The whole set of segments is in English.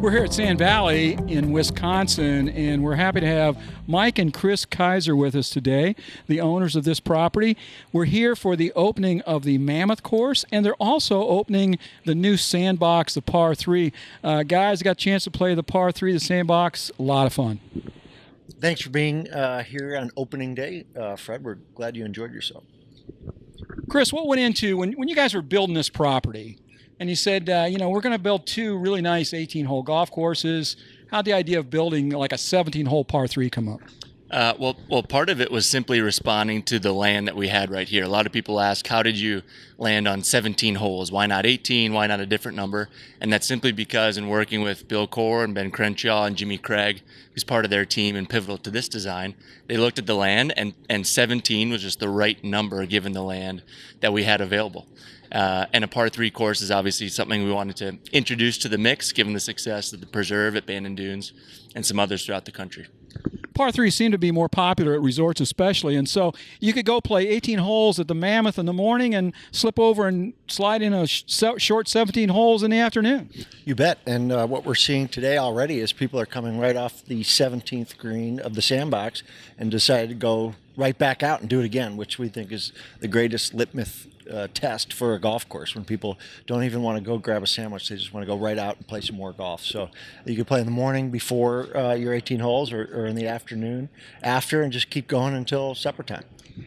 We're here at Sand Valley in Wisconsin, and we're happy to have Mike and Chris Keiser with us today, the owners of this property. We're here for the opening of the Mammoth course, and they're also opening the new Sandbox, the par 3. Guys, got a chance to play the par 3, the Sandbox. A lot of fun. Thanks for being here on opening day, Fred. We're glad you enjoyed yourself. Chris, what went into, when you guys were building this property, and you said, we're going to build two really nice 18-hole golf courses. How'd the idea of building like a 17-hole par 3 come up? Well, part of it was simply responding to the land that we had right here. A lot of people ask, how did you land on 17 holes? Why not 18? Why not a different number? And that's simply because in working with Bill Coore and Ben Crenshaw and Jimmy Craig, who's part of their team and pivotal to this design, they looked at the land and 17 was just the right number given the land that we had available. And a par 3 course is obviously something we wanted to introduce to the mix, given the success of the Preserve at Bandon Dunes and some others throughout the country. Par 3 seem to be more popular at resorts especially, and so you could go play 18 holes at the Mammoth in the morning and slip over and slide in a short 17 holes in the afternoon. You bet. And what we're seeing today already is people are coming right off the 17th green of the Sandbox and decided to go right back out and do it again, which we think is the greatest litmus test for a golf course, when people don't even want to go grab a sandwich. They just want to go right out and play some more golf. So you can play in the morning before your 18 holes or in the afternoon after, and just keep going until supper time.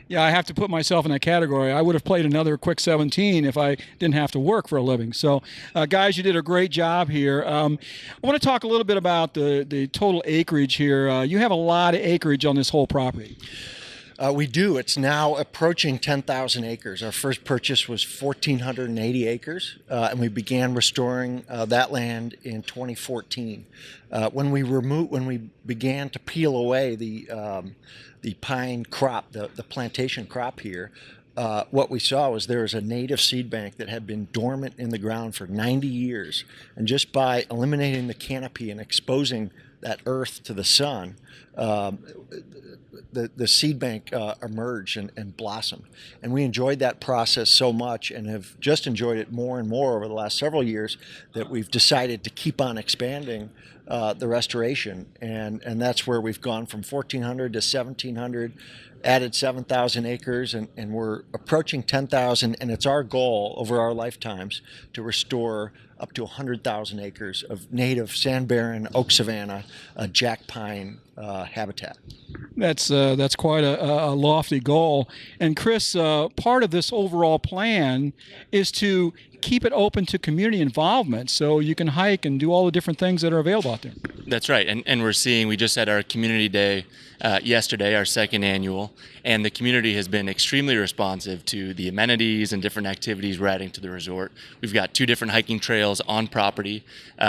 Yeah, I have to put myself in that category. I would have played another quick 17 if I didn't have to work for a living. So, guys, you did a great job here. I want to talk a little bit about the total acreage here. You have a lot of acreage on this whole property. We do. It's now approaching 10,000 acres. Our first purchase was 1,480 acres, and we began restoring that land in 2014. When we began to peel away the pine crop, the plantation crop here, what we saw was there was a native seed bank that had been dormant in the ground for 90 years, and just by eliminating the canopy and exposing that earth to the sun, the seed bank emerged and blossomed. And we enjoyed that process so much and have just enjoyed it more and more over the last several years that we've decided to keep on expanding the restoration. And that's where we've gone from 1,400 to 1,700, added 7,000 acres, and we're approaching 10,000. And it's our goal over our lifetimes to restore up to 100,000 acres of native sand barren, oak savanna, jack pine habitat. That's quite a lofty goal. And Chris, part of this overall plan is to keep it open to community involvement so you can hike and do all the different things that are available out there. That's right. And we're seeing, we just had our community day yesterday, our second annual, and the community has been extremely responsive to the amenities and different activities we're adding to the resort. We've got 2 different hiking trails on property.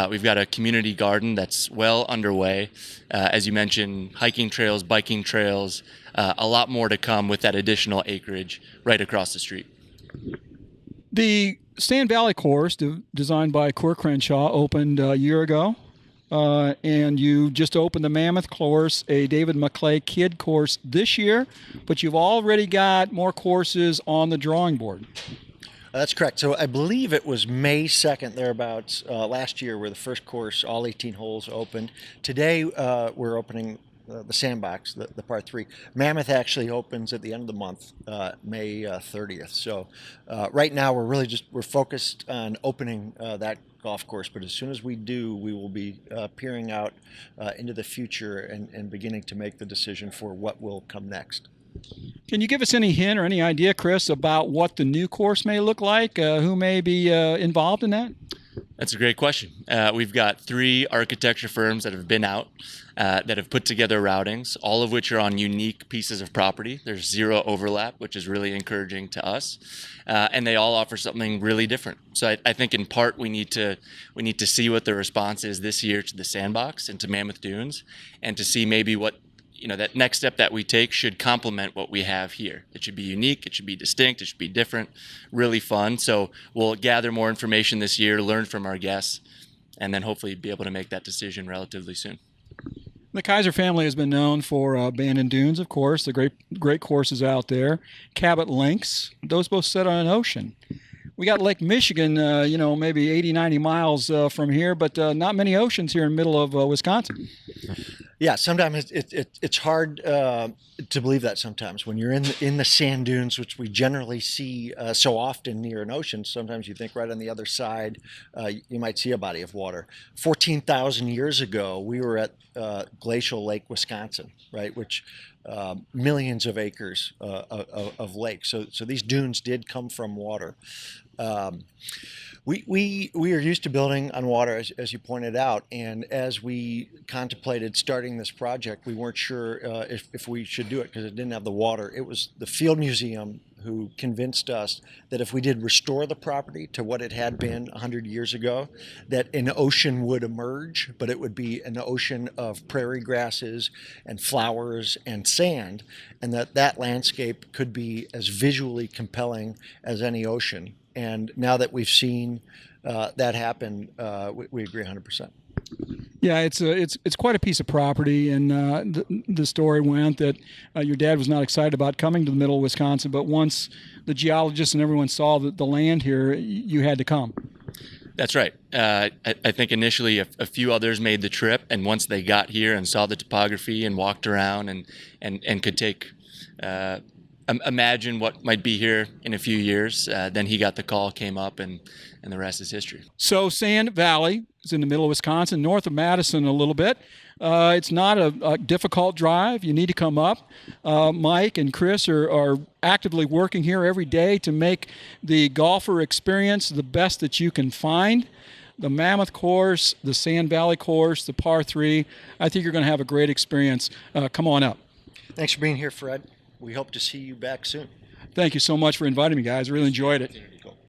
We've got a community garden that's well underway. As you mentioned, hiking trails, biking trails, a lot more to come with that additional acreage right across the street. The Sand Valley course, designed by Coore Crenshaw, opened a year ago. And you just opened the Mammoth course, a David McLay kid course this year, but you've already got more courses on the drawing board. That's correct. So I believe it was May 2nd, thereabouts, last year, where the first course, all 18 holes, opened. Today, we're opening the Sandbox, the par 3. Mammoth actually opens at the end of the month, May 30th. So right now we're focused on opening that golf course, but as soon as we do, we will be peering out into the future and beginning to make the decision for what will come next. Can you give us any hint or any idea, Chris, about what the new course may look like? Who may be involved in that? That's a great question. We've got 3 architecture firms that have been out, that have put together routings, all of which are on unique pieces of property. There's 0 overlap, which is really encouraging to us, and they all offer something really different. So I think in part we need to see what the response is this year to the Sandbox and to Mammoth Dunes, and to see maybe what that next step that we take should complement what we have here. It should be unique, it should be distinct, it should be different, really fun. So we'll gather more information this year, learn from our guests, and then hopefully be able to make that decision relatively soon. The Keiser family has been known for Bandon Dunes, of course, the great courses out there. Cabot Links, those both sit on an ocean. We got Lake Michigan, maybe 80, 90 miles from here, but not many oceans here in the middle of Wisconsin. Yeah, sometimes it's hard to believe that sometimes when you're in the sand dunes, which we generally see so often near an ocean. Sometimes you think right on the other side you might see a body of water. 14,000 years ago, we were at glacial Lake Wisconsin, right, which millions of acres of lake. So these dunes did come from water. We are used to building on water, as you pointed out, and as we contemplated starting this project, we weren't sure if we should do it because it didn't have the water. It was the Field Museum who convinced us that if we did restore the property to what it had been 100 years ago, that an ocean would emerge, but it would be an ocean of prairie grasses and flowers and sand, and that landscape could be as visually compelling as any ocean. And now that we've seen that happen, we agree 100%. Yeah, it's quite a piece of property, and the story went that your dad was not excited about coming to the middle of Wisconsin, but once the geologists and everyone saw the land here, you had to come. That's right. I think initially a few others made the trip, and once they got here and saw the topography and walked around and could take imagine what might be here in a few years, then he got the call, came up, and the rest is history. So Sand Valley is in the middle of Wisconsin, north of Madison a little bit. It's not a difficult drive. You need to come up. Mike and Chris are actively working here every day to make the golfer experience the best that you can find. The Mammoth course, the Sand Valley course, the par 3. I think you're going to have a great experience. Come on up. Thanks for being here, Fred. We hope to see you back soon. Thank you so much for inviting me, guys. I really enjoyed it.